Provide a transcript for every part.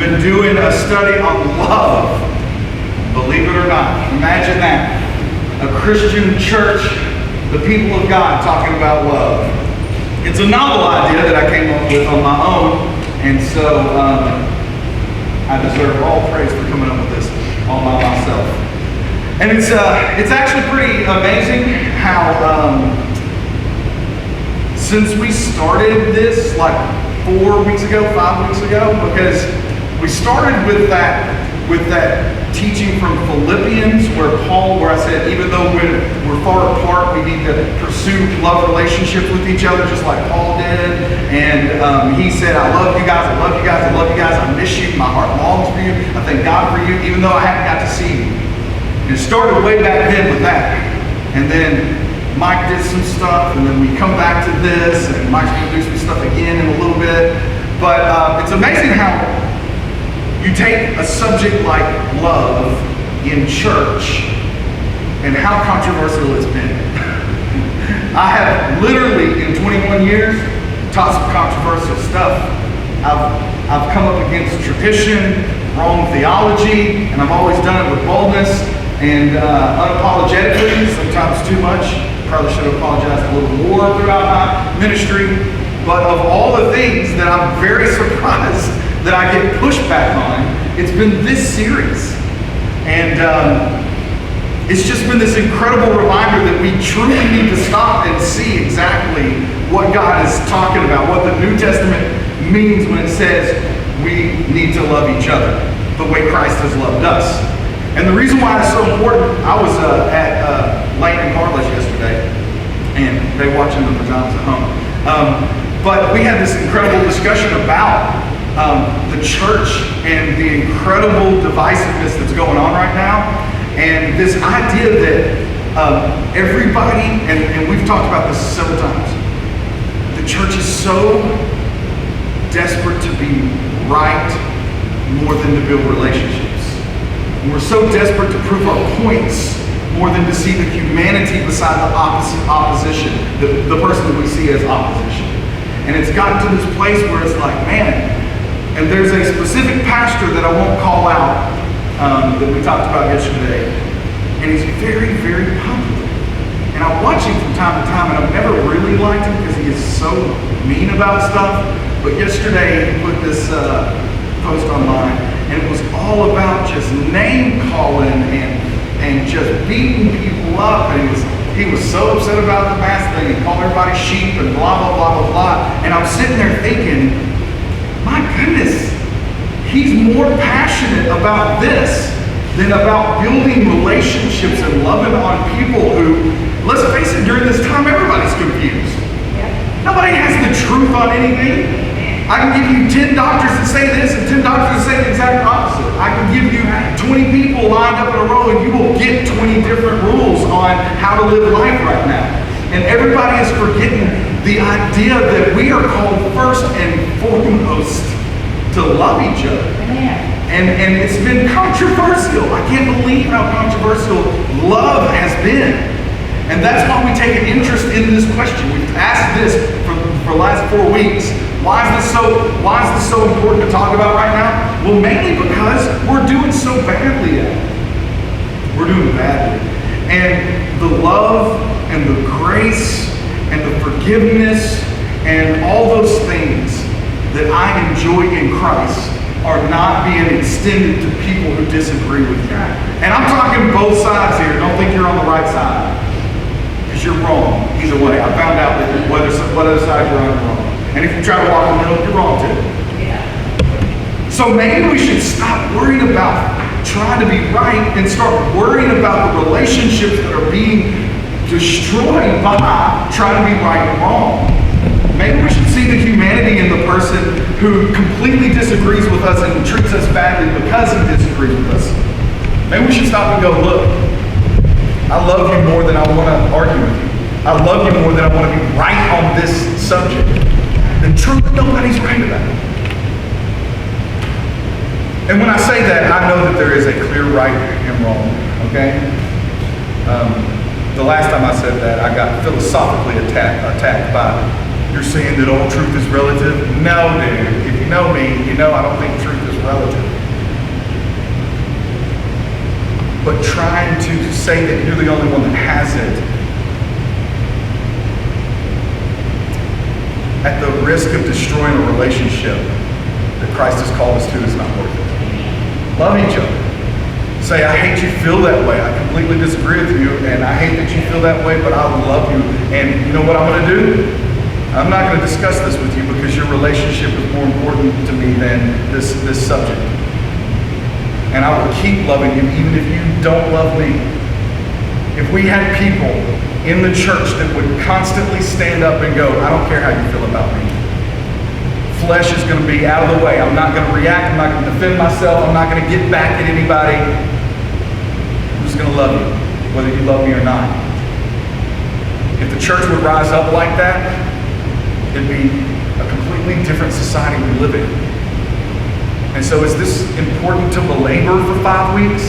been doing a study on love. Believe it or not. Imagine that. A Christian church, the people of God talking about love. It's a novel idea that I came up with on my own, and so I deserve all praise for coming up with this all by myself. And it's actually pretty amazing how since we started this like 4 weeks ago, 5 weeks ago, because we started with that teaching from Philippians where I said, even though we're far apart, we need to pursue love relationships with each other just like Paul did. And he said, I love you guys, I love you guys, I love you guys, I miss you, my heart longs for you, I thank God for you, even though I haven't got to see you. And it started way back then with that. And then Mike did some stuff, and then we come back to this, and Mike's going to do some stuff again in a little bit. But it's amazing how you take a subject like love in church and how controversial it's been. I have literally, in 21 years, taught some controversial stuff. I've come up against tradition, wrong theology, and I've always done it with boldness and unapologetically, sometimes too much. Probably should have apologized a little more throughout my ministry. But of all the things that I'm very surprised that I get pushback on, it's been this series. And it's just been this incredible reminder that we truly need to stop and see exactly what God is talking about, what the New Testament means when it says we need to love each other the way Christ has loved us. And the reason why it's so important, I was at Lane and Carla's yesterday, and they watching the pajamas at home. But we had this incredible discussion about the church and the incredible divisiveness that's going on right now, and this idea that everybody, and we've talked about this several times, the church is so desperate to be right more than to build relationships. And we're so desperate to prove our points more than to see the humanity beside the opposition, the person that we see as opposition. And it's gotten to this place where it's like, man, and there's a specific pastor that I won't call out that we talked about yesterday, and he's very, very popular. And I watch him from time to time, and I've never really liked him because he is so mean about stuff. But yesterday he put this post online, and it was all about just name calling and just beating people up. And he was so upset about the mask thing. He called everybody sheep and blah, blah, blah, blah, blah. And I'm sitting there thinking, my goodness, he's more passionate about this than about building relationships and loving on people who, let's face it, during this time, everybody's confused. Nobody has the truth on anything. I can give you 10 doctors that say this and 10 doctors that say the exact opposite. I can give you 20 people lined up in a row and you will get 20 different rules on how to live life right now. And everybody is forgetting the idea that we are called first and foremost to love each other. And it's been controversial. I can't believe how controversial love has been. And that's why we take an interest in this question. We've asked this for the last 4 weeks. Why is this so important to talk about right now? Well, mainly because we're doing so badly at it. We're doing badly. And the love and the grace and the forgiveness and all those things that I enjoy in Christ are not being extended to people who disagree with you. And I'm talking both sides here. Don't think you're on the right side. Because you're wrong either way. I found out that what other side you're on, you're wrong. And if you try to walk in the middle, you're wrong too. Yeah. So maybe we should stop worrying about trying to be right and start worrying about the relationships that are being destroyed by trying to be right and wrong. Maybe we should see the humanity in the person who completely disagrees with us and treats us badly because he disagrees with us. Maybe we should stop and go, look, I love you more than I want to argue with you. I love you more than I want to be right on this subject. And truly, nobody's right about it. And when I say that, I know that there is a clear right and wrong, okay? The last time I said that, I got philosophically attacked by, you're saying that all truth is relative? No, dude. If you know me, you know I don't think truth is relative. But trying to say that you're the only one that has it, at the risk of destroying a relationship that Christ has called us to, is not worth it. Love each other. Say, I hate you feel that way. I completely disagree with you, and I hate that you feel that way, but I love you. And you know what I'm going to do? I'm not going to discuss this with you because your relationship is more important to me than this subject. And I will keep loving you even if you don't love me. If we had people in the church that would constantly stand up and go, I don't care how you feel about me. Flesh is going to be out of the way. I'm not going to react. I'm not going to defend myself. I'm not going to get back at anybody. I'm just going to love you, whether you love me or not. If the church would rise up like that, it'd be a completely different society we live in. And so is this important to belabor for 5 weeks?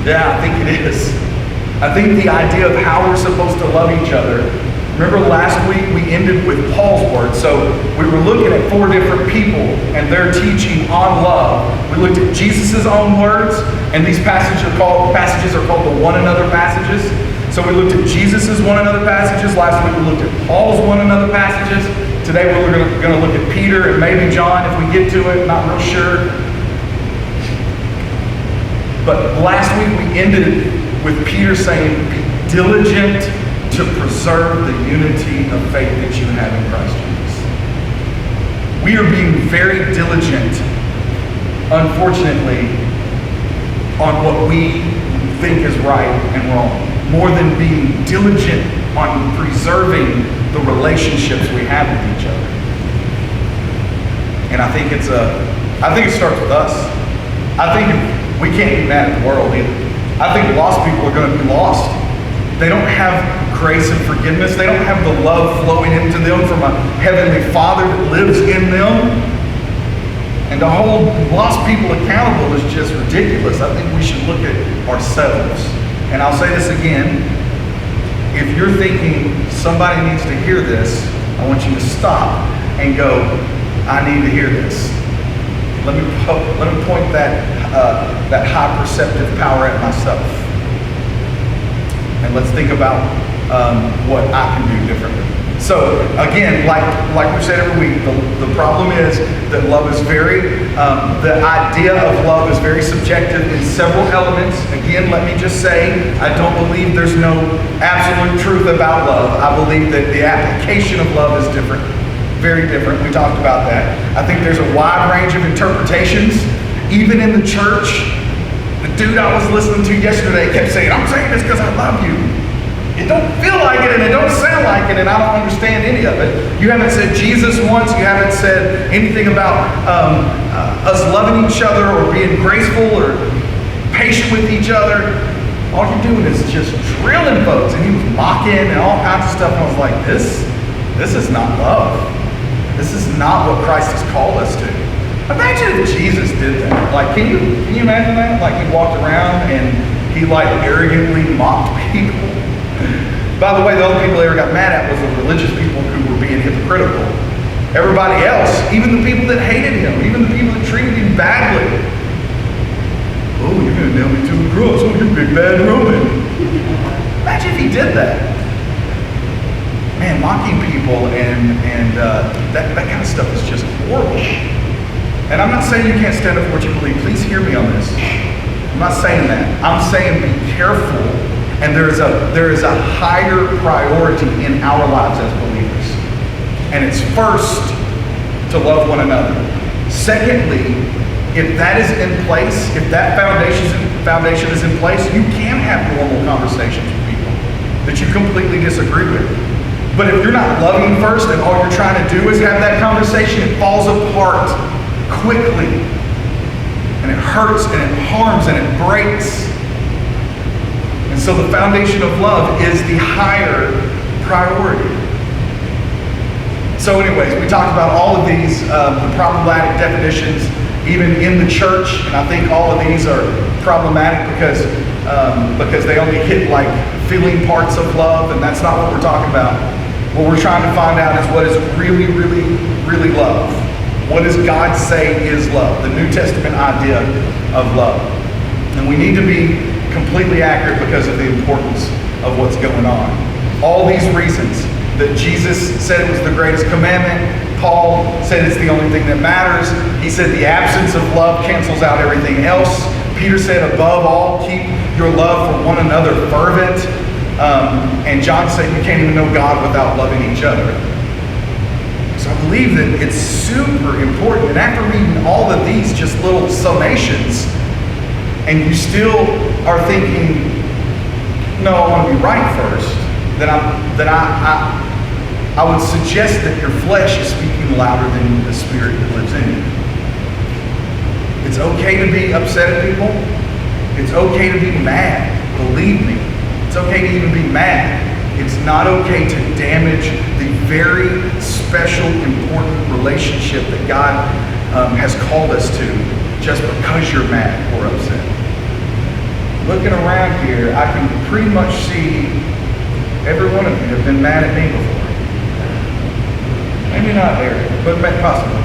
Yeah, I think it is. I think the idea of how we're supposed to love each other. Remember last week we ended with Paul's words. So we were looking at 4 different people and their teaching on love. We looked at Jesus' own words, and these passages are called the one another passages. So we looked at Jesus' one another passages. Last week we looked at Paul's one another passages. Today we're going to look at Peter and maybe John if we get to it. Not real sure. But last week we ended with Peter saying, be diligent to preserve the unity of faith that you have in Christ Jesus. We are being very diligent, unfortunately, on what we think is right and wrong, more than being diligent on preserving the relationships we have with each other. And I think it starts with us. I think we can't be mad at the world either. I think lost people are going to be lost. They don't have grace and forgiveness. They don't have the love flowing into them from a heavenly Father that lives in them. And to hold lost people accountable is just ridiculous. I think we should look at ourselves. And I'll say this again. If you're thinking somebody needs to hear this, I want you to stop and go, I need to hear this. Let me point that high perceptive power at myself. And let's think about what I can do differently. So again, like we said every week, the problem is that love is the idea of love is very subjective in several elements. Again, let me just say, I don't believe there's no absolute truth about love. I believe that the application of love is different. Very different. We talked about that. I think there's a wide range of interpretations. Even in the church, the dude I was listening to yesterday kept saying, I'm saying this because I love you. It don't feel like it and it don't sound like it and I don't understand any of it. You haven't said Jesus once. You haven't said anything about us loving each other or being graceful or patient with each other. All you're doing is just drilling folks. And he was mocking and all kinds of stuff. And I was like, this is not love. This is not what Christ has called us to. Imagine if Jesus did that. Like, can you imagine that? Like, he walked around and he arrogantly mocked people. By the way, the only people they ever got mad at was the religious people who were being hypocritical. Everybody else, even the people that hated him, even the people that treated him badly. Oh, you're going to nail me to the cross. Oh, you big bad Roman. Imagine if he did that. Man, mocking people and that kind of stuff is just horrible. And I'm not saying you can't stand up for what you believe. Please hear me on this. I'm not saying that. I'm saying be careful. And there is a higher priority in our lives as believers. And it's first to love one another. Secondly, if that is in place, if that foundation is in place, you can have normal conversations with people that you completely disagree with. But if you're not loving first and all you're trying to do is have that conversation, it falls apart quickly. And it hurts and it harms and it breaks. And so the foundation of love is the higher priority. So anyways, we talked about all of these the problematic definitions even in the church. And I think all of these are problematic because they only hit feeling parts of love, and that's not what we're talking about. What we're trying to find out is what is really, really, really love. What does God say is love? The New Testament idea of love. And we need to be completely accurate because of the importance of what's going on. All these reasons that Jesus said it was the greatest commandment. Paul said it's the only thing that matters. He said the absence of love cancels out everything else. Peter said, above all, keep your love for one another fervent. And John said you can't even know God without loving each other. So I believe that it's super important. And after reading all of these just little summations, and you still are thinking, no, I want to be right first, then I would suggest that your flesh is speaking louder than the Spirit that lives in you. It's okay to be upset at people. It's okay to be mad. Believe me. It's okay to even be mad. It's not okay to damage the very special, important relationship that God has called us to just because you're mad or upset. Looking around here, I can pretty much see every one of you have been mad at me before. Maybe not Eric, but possibly.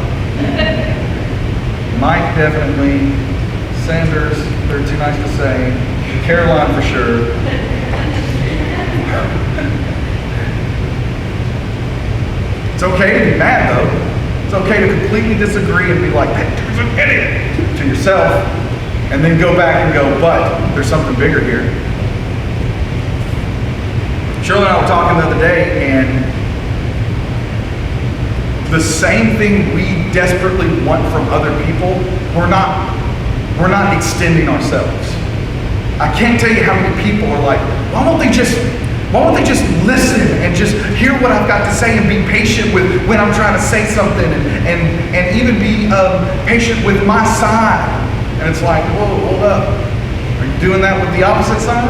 Mike definitely. Sanders, they're too nice to say. Caroline for sure. It's okay to be mad though. It's okay to completely disagree and be like, that dude's an idiot to yourself. And then go back and go, but there's something bigger here. Shirley and I were talking the other day, and the same thing we desperately want from other people, we're not extending ourselves. I can't tell you how many people are like, why won't they just listen and just hear what I've got to say and be patient with when I'm trying to say something and even be patient with my side. And it's like, whoa, hold up. Are you doing that with the opposite side?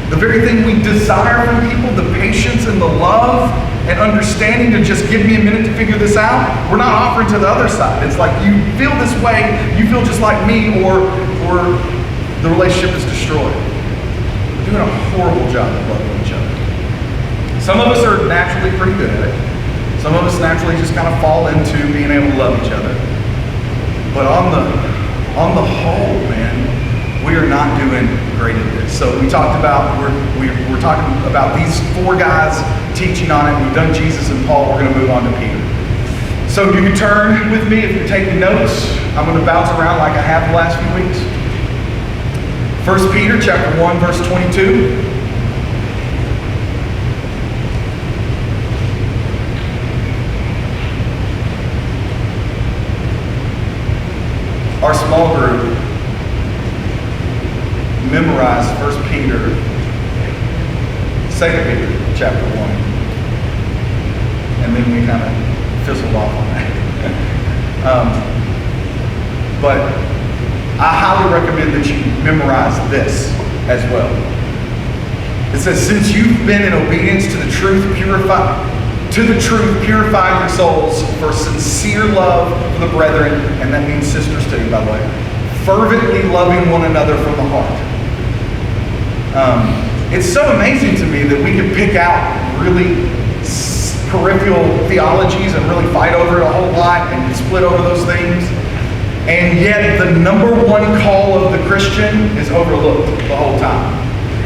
The very thing we desire from people, the patience and the love and understanding to just give me a minute to figure this out, we're not offering to the other side. It's like you feel this way, you feel just like me, or the relationship is destroyed. We're doing a horrible job of loving each other. Some of us are naturally pretty good at it. Some of us naturally just kind of fall into being able to love each other. But on the whole, man, we are not doing great at this. So we talked about, we're talking about these four guys teaching on it. We've done Jesus and Paul. We're going to move on to Peter. So you can turn with me if you're taking notes. I'm going to bounce around like I have the last few weeks. 1 Peter chapter 1, verse 22. Our small group memorized 1 Peter, 2 Peter chapter 1. And then we kind of fizzled off on that. But I highly recommend that you memorize this as well. It says, since you've been in obedience to the truth, purify your souls for sincere love for the brethren, and that means sisters too, by the way, fervently loving one another from the heart. It's so amazing to me that we can pick out really peripheral theologies and really fight over it a whole lot and split over those things. And yet the number one call of the Christian is overlooked the whole time.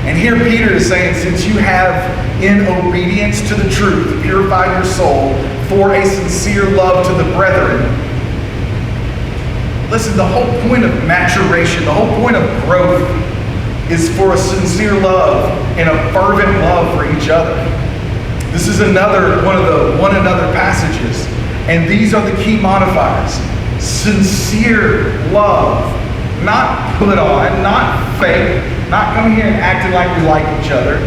And here Peter is saying, since you have, in obedience to the truth, purified your soul for a sincere love to the brethren. Listen, the whole point of maturation, the whole point of growth is for a sincere love and a fervent love for each other. This is another one of the one another passages. And these are the key modifiers. Sincere love, not put on, not fake, not coming here and acting like we like each other.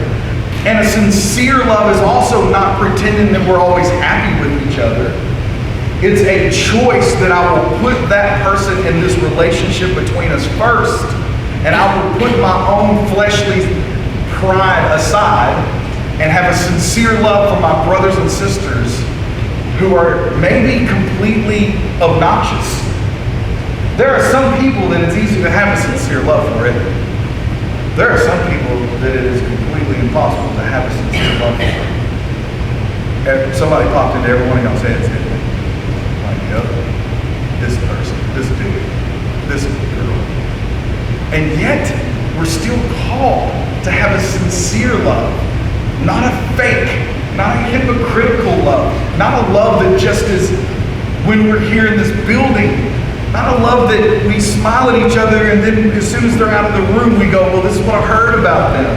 And a sincere love is also not pretending that we're always happy with each other. It's a choice that I will put that person in this relationship between us first, and I will put my own fleshly pride aside and have a sincere love for my brothers and sisters who are maybe completely obnoxious. There are some people that it's easy to have a sincere love for it. There are some people that it is completely impossible to have a sincere love for. Somebody popped into every one of y'all's heads, didn't they? Like, yep. this person, this dude, this girl. And yet, we're still called to have a sincere love, not a fake, not a hypocritical love, not a love that just is when we're here in this building, not a love that we smile at each other and then as soon as they're out of the room we go, well, this is what I heard about them.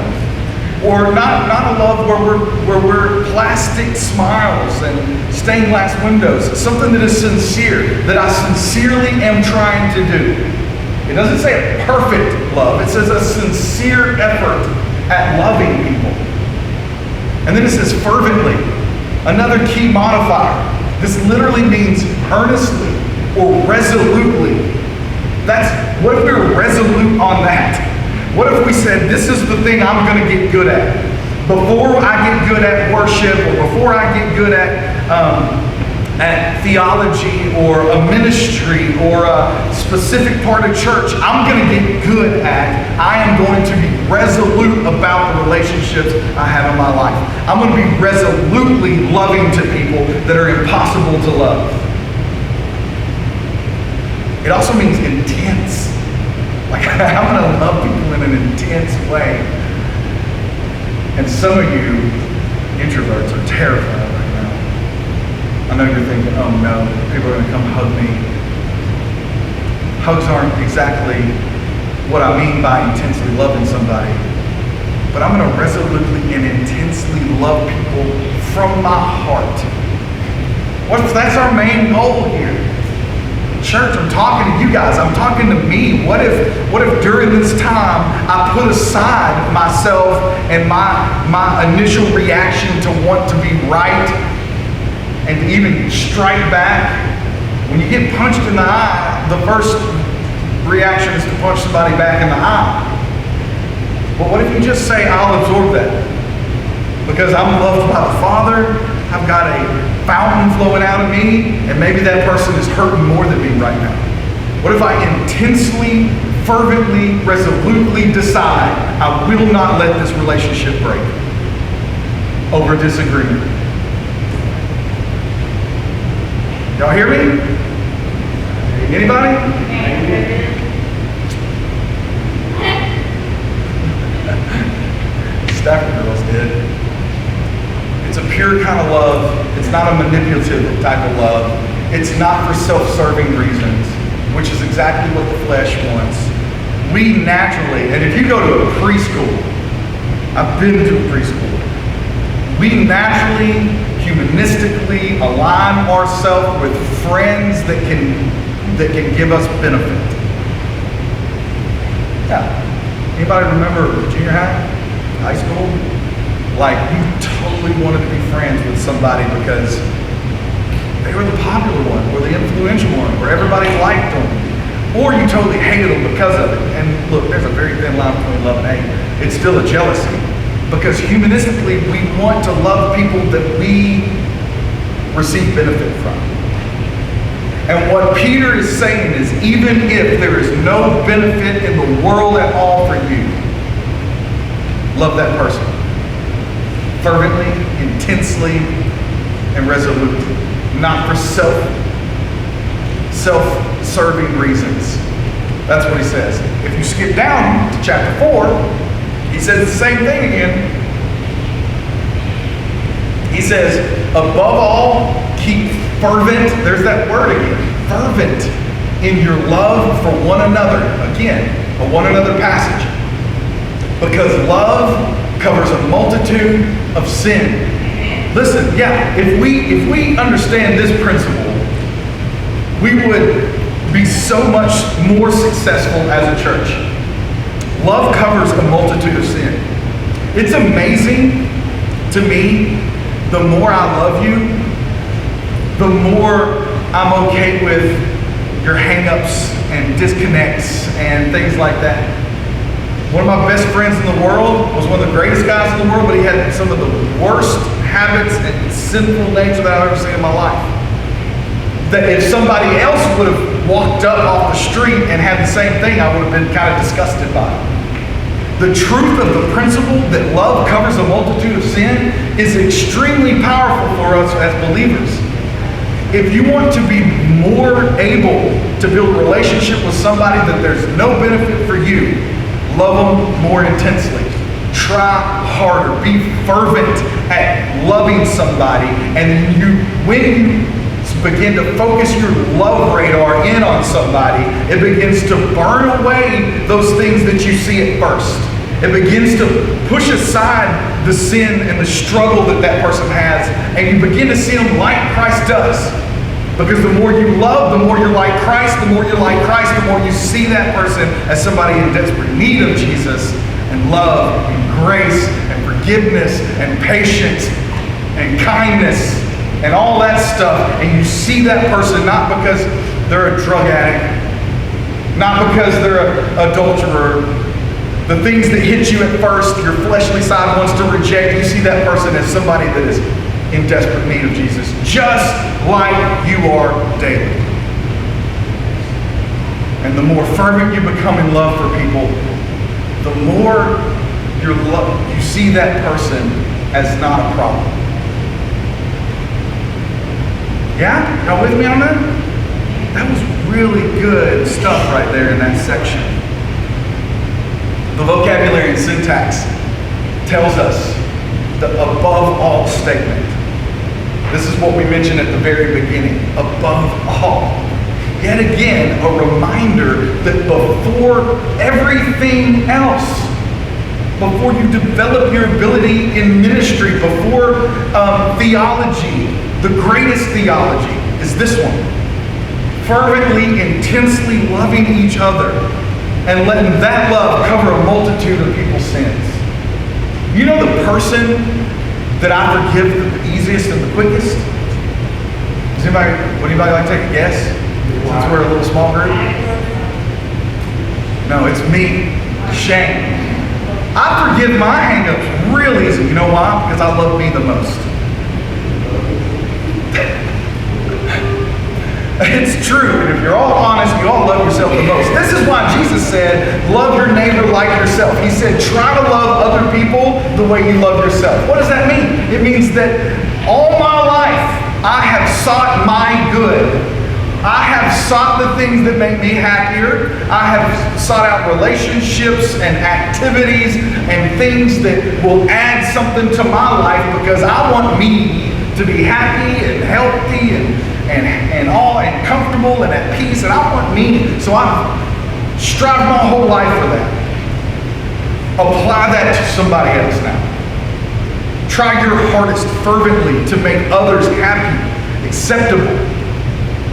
Or not a love where we're plastic smiles and stained glass windows. Something that is sincere, that I sincerely am trying to do. It doesn't say a perfect love. It says a sincere effort at loving people. And then it says fervently, another key modifier. This literally means earnestly or resolutely. What if we were resolute on that? What if we said, this is the thing I'm going to get good at? Before I get good at worship, or before I get good at theology, or a ministry, or a specific part of church, I'm going to get good at, I am going to be resolute about the relationships I have in my life. I'm going to be resolutely loving to people that are impossible to love. It also means intense. Like, I'm going to love people in an intense way. And some of you introverts are terrified right now. I know you're thinking, oh no, people are going to come hug me. Hugs aren't exactly what I mean by intensely loving somebody. But I'm going to resolutely and intensely love people from my heart. What if that's our main goal here? Church, I'm talking to you guys. I'm talking to me. What if during this time I put aside myself and my initial reaction to want to be right and to even strike back? When you get punched in the eye, the first reaction is to punch somebody back in the eye. But what if you just say, I'll absorb that? Because I'm loved by the Father. I've got a fountain flowing out of me, and maybe that person is hurting more than me right now. What if I intensely, fervently, resolutely decide I will not let this relationship break over disagreement? Y'all hear me? Anybody? Stafford girls did. It's a pure kind of love. It's not a manipulative type of love. It's not for self-serving reasons, which is exactly what the flesh wants. We naturally, and if you go to a preschool, I've been to a preschool, we naturally, humanistically align ourselves with friends that can give us benefit. Yeah. Anybody remember junior high, high school? Like, you totally wanted to be friends with somebody because they were the popular one, or the influential one, or everybody liked them. Or you totally hated them because of it. And look, there's a very thin line between love and hate. It's still a jealousy. Because humanistically, we want to love people that we receive benefit from. And what Peter is saying is, even if there is no benefit in the world at all for you, love that person. Fervently, intensely, and resolutely. Not for self-serving reasons. That's what he says. If you skip down to chapter 4, he says the same thing again. He says, above all, keep fervent, there's that word again, fervent in your love for one another. Again, a one another passage. Because love covers a multitude of sin. Listen, yeah, if we understand this principle, we would be so much more successful as a church. Love covers a multitude of sin. It's amazing to me, the more I love you, the more I'm okay with your hang-ups and disconnects and things like that. One of my best friends in the world was one of the greatest guys in the world, but he had some of the worst habits and sinful nature that I've ever seen in my life. That if somebody else would have walked up off the street and had the same thing, I would have been kind of disgusted by it. The truth of the principle that love covers a multitude of sin is extremely powerful for us as believers. If you want to be more able to build a relationship with somebody that there's no benefit for you, love them more intensely. Try harder. Be fervent at loving somebody. And when you begin to focus your love radar in on somebody, it begins to burn away those things that you see at first. It begins to push aside the sin and the struggle that that person has, and you begin to see them like Christ does. Because the more you love, the more you're like Christ. The more you're like Christ, the more you see that person as somebody in desperate need of Jesus, and love and grace and forgiveness and patience and kindness and all that stuff. And you see that person not because they're a drug addict, not because they're an adulterer, the things that hit you at first, your fleshly side wants to reject. You see that person as somebody that is in desperate need of Jesus, just like you are daily. And the more fervent you become in love for people, the more you see that person as not a problem. Yeah? Y'all with me on that? That was really good stuff right there in that section. The vocabulary and syntax tells us the above all statement. This is what we mentioned at the very beginning. Above all. Yet again, a reminder that before everything else, before you develop your ability in ministry, before theology, the greatest theology is this one. Fervently, intensely loving each other and letting that love cover a multitude of people's sins. You know the person that I forgive the easiest and the quickest? Would anybody like to take a guess? Since we're a little small group? No, it's me, Shane. I forgive my hang-ups real easy. You know why? Because I love me the most. It's true, and if you're all honest, you all love yourself the most. This is why Jesus said, love your neighbor like yourself. He said, try to love other people the way you love yourself. What does that mean? It means that all my life, I have sought my good. I have sought the things that make me happier. I have sought out relationships and activities and things that will add something to my life because I want me to be happy and healthy and all and comfortable and at peace, and I want me. So I've strived my whole life for that. Apply that to somebody else now. Try your hardest fervently to make others happy, acceptable.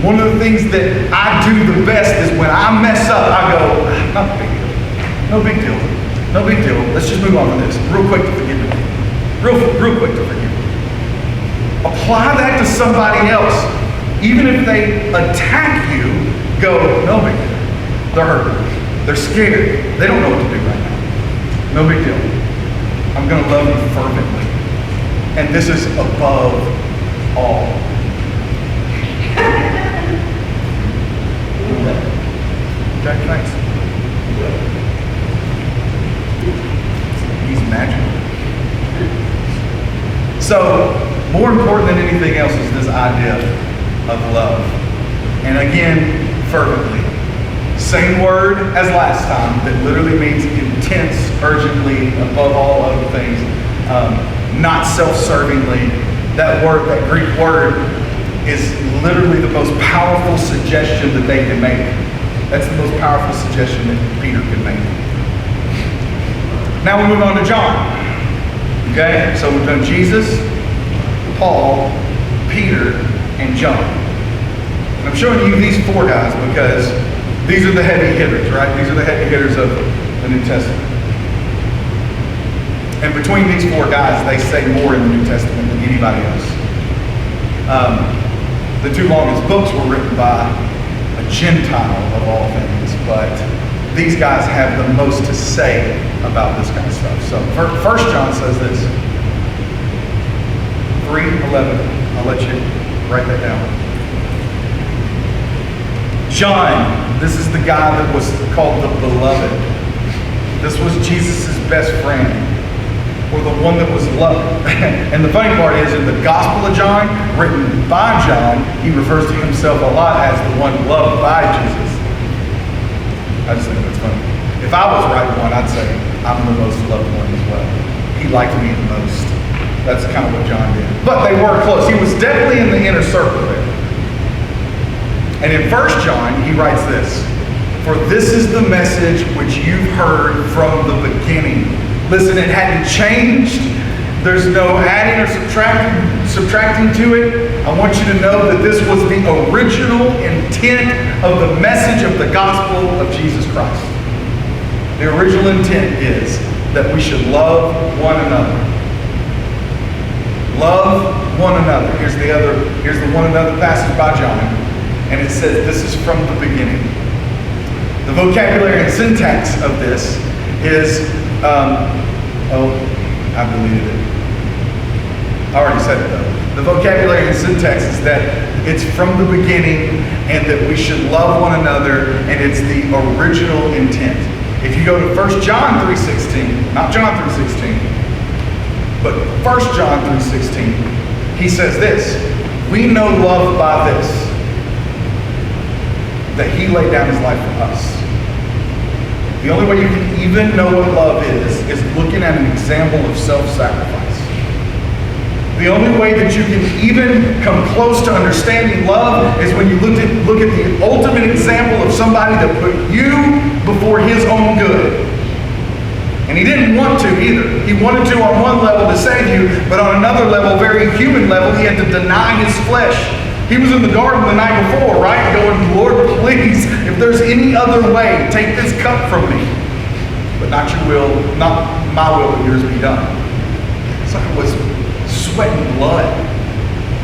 One of the things that I do the best is when I mess up, I go, not a big deal. No big deal. No big deal. Let's just move on to this. Real quick to forgive me. Real quick to forgive me. Apply that to somebody else. Even if they attack you, go, no big deal. They're hurting. They're scared. They don't know what to do right now. No big deal. I'm going to love you fervently. And this is above all. Okay, thanks. He's magical. So, more important than anything else is this idea of love. And again, fervently. Same word as last time that literally means intense, urgently, above all other things. Not self-servingly. That word, that Greek word, is literally the most powerful suggestion that they can make. That's the most powerful suggestion that Peter could make. Now we move on to John. Okay, so we've done Jesus, Paul, Peter, and John. And I'm showing you these four guys because these are the heavy hitters, right? These are the heavy hitters of the New Testament. And between these four guys, they say more in the New Testament than anybody else. The two longest books were written by a Gentile of all things, but these guys have the most to say about this kind of stuff. So 1 John says this, 3:11. I'll let you write that down. John, this is the guy that was called the Beloved. This was Jesus' best friend. or the one that was loved. And the funny part is, in the Gospel of John, written by John, he refers to himself a lot as the one loved by Jesus. I just think that's funny. If I was writing one, I'd say I'm the most loved one as well. He liked me the most. That's kind of what John did. But they were close. He was definitely in the inner circle there. And in 1 John, he writes this: "For this is the message which you've heard from the beginning." Listen, it hadn't changed. There's no adding or subtracting to it. I want you to know that this was the original intent of the message of the gospel of Jesus Christ. The original intent is that we should love one another. Love one another. Here's the one another passage by John. And it says this is from the beginning. The vocabulary and syntax of this is, I deleted it. I already said it though. The vocabulary and syntax is that it's from the beginning and that we should love one another, and it's the original intent. If you go to 1 John 3:16, not John 3:16, but 1 John 3:16, he says this: "We know love by this, that he laid down his life for us." The only way you can even know what love is looking at an example of self-sacrifice. The only way that you can even come close to understanding love is when you look at the ultimate example of somebody that put you before his own good. And he didn't want to either. He wanted to on one level to save you, but on another level, very human level, he had to deny his flesh. He was in the garden the night before, right? Going, "Lord, please, if there's any other way, take this cup from me. But not your will, not my will, but yours be done." So it was sweat and blood.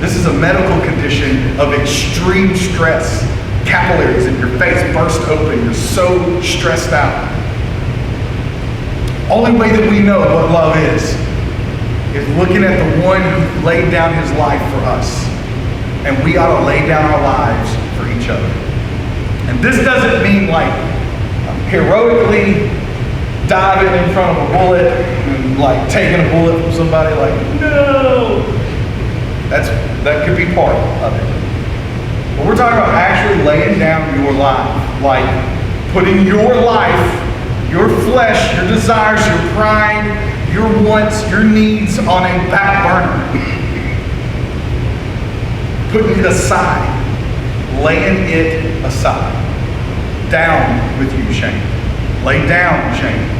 This is a medical condition of extreme stress. Capillaries in your face burst open. You're so stressed out. Only way that we know what love is looking at the one who laid down his life for us. And we ought to lay down our lives for each other. And this doesn't mean like heroically diving in front of a bullet and like taking a bullet from somebody, like, no. That could be part of it. But we're talking about actually laying down your life, like putting your life, your flesh, your desires, your pride, your wants, your needs on a back burner. Putting it aside, laying it aside. Down with you, shame. Lay down, shame.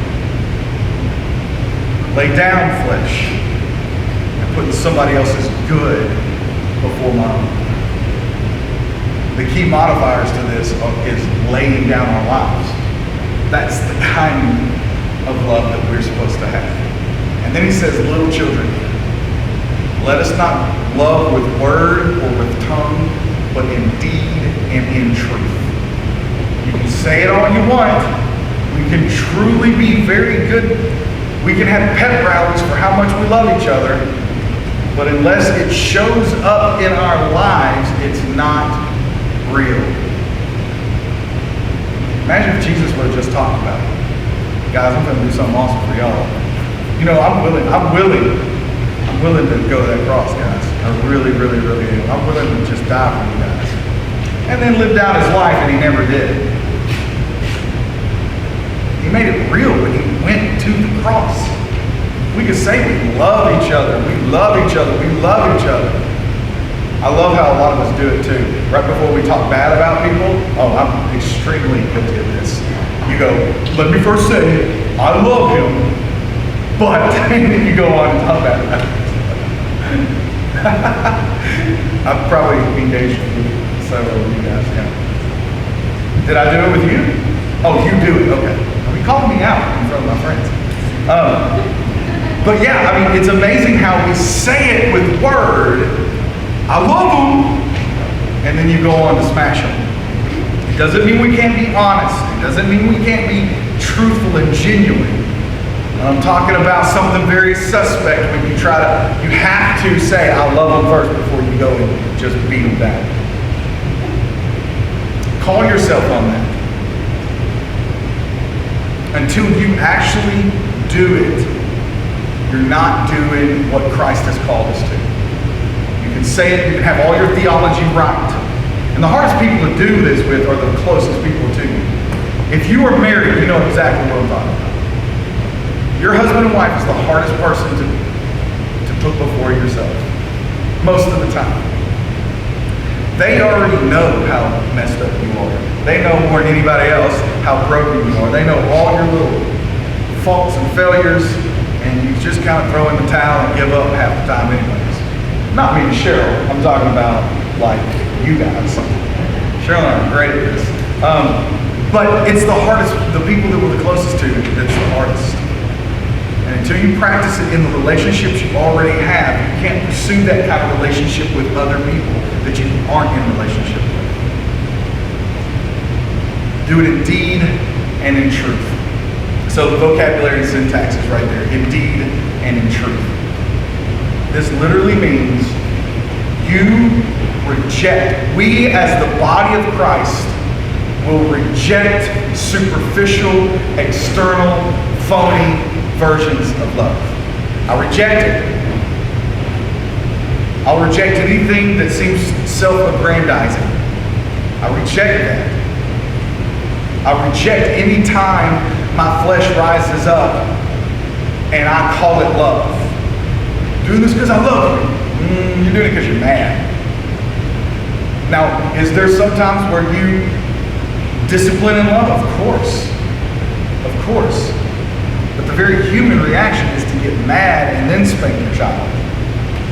Lay down, flesh. And putting somebody else's good before my own. The key modifiers to this is laying down our lives. That's the kind of love that we're supposed to have. And then he says, "Little children, let us not love with word or with tongue, but in deed and in truth." You can say it all you want. We can truly be very good. We can have pep rallies for how much we love each other, but unless it shows up in our lives, it's not real. Imagine if Jesus would have just talked about it. Guys, I'm going to do something awesome for y'all. You know, I'm willing to go to that cross, guys. I really, really, really am. I'm willing to just die for you guys. And then lived out his life, and he never did. He made it real when he went to the cross. We could say we love each other. We love each other. We love each other. I love how a lot of us do it too. Right before we talk bad about people, I'm extremely guilty of this. You go, "Let me first say, I love him," but and then you go on and talk bad about him. I've probably engaged with several of you guys. Yeah. Did I do it with you? Oh, you do it. Okay. You called me out in front of my friends. But yeah, I mean, it's amazing how we say it with word. I love them. And then you go on to smash them. It doesn't mean we can't be honest. It doesn't mean we can't be truthful and genuine. I'm talking about something very suspect when you have to say, "I love them" first before you go and just beat them back. Call yourself on that. Until you actually do it, you're not doing what Christ has called us to. You can say it, you can have all your theology right. And the hardest people to do this with are the closest people to you. If you are married, you know exactly what I'm talking about. Your husband and wife is the hardest person to put before yourself, most of the time. They already know how messed up you are. They know more than anybody else how broken you are. They know all your little faults and failures, and you just kind of throw in the towel and give up half the time anyways. Not me and Cheryl, I'm talking about like you guys. Cheryl and I are great at this. But it's the hardest, the people that we're the closest to, that's the hardest. And until you practice it in the relationships you already have, you can't pursue that kind of relationship with other people that you aren't in relationship with. Do it in deed and in truth. So the vocabulary and syntax is right there. In deed and in truth. This literally means you reject. We as the body of Christ will reject superficial, external, phony versions of love. I reject it. I'll reject anything that seems self-aggrandizing. I reject that. I reject any time my flesh rises up and I call it love. I'm doing this because I love you. You're doing it because you're mad. Now, is there some times where you discipline in love? Of course. Of course. But the very human reaction is to get mad and then spank your child.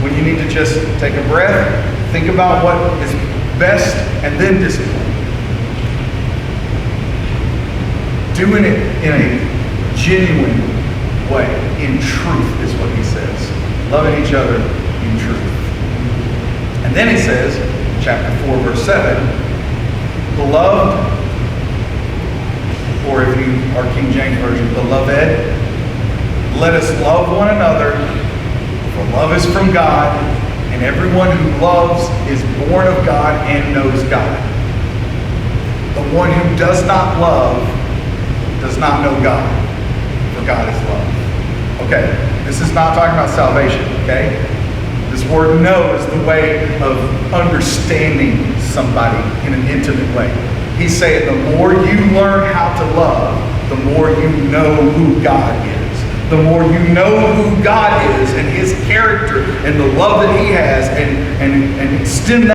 When you need to just take a breath, think about what is best, and then discipline. Doing it in a genuine way, in truth, is what he says. Loving each other in truth. And then he says, chapter 4, verse 7, beloved, or if you are King James Version, beloved, let us love one another, for love is from God, and everyone who loves is born of God and knows God. The one who does not love does not know God, for God is love. Okay, this is not talking about salvation, okay? This word know is the way of understanding somebody in an intimate way. He's saying the more you learn how to love, the more you know who God is. The more you know who God is and his character and the love that he has and extend that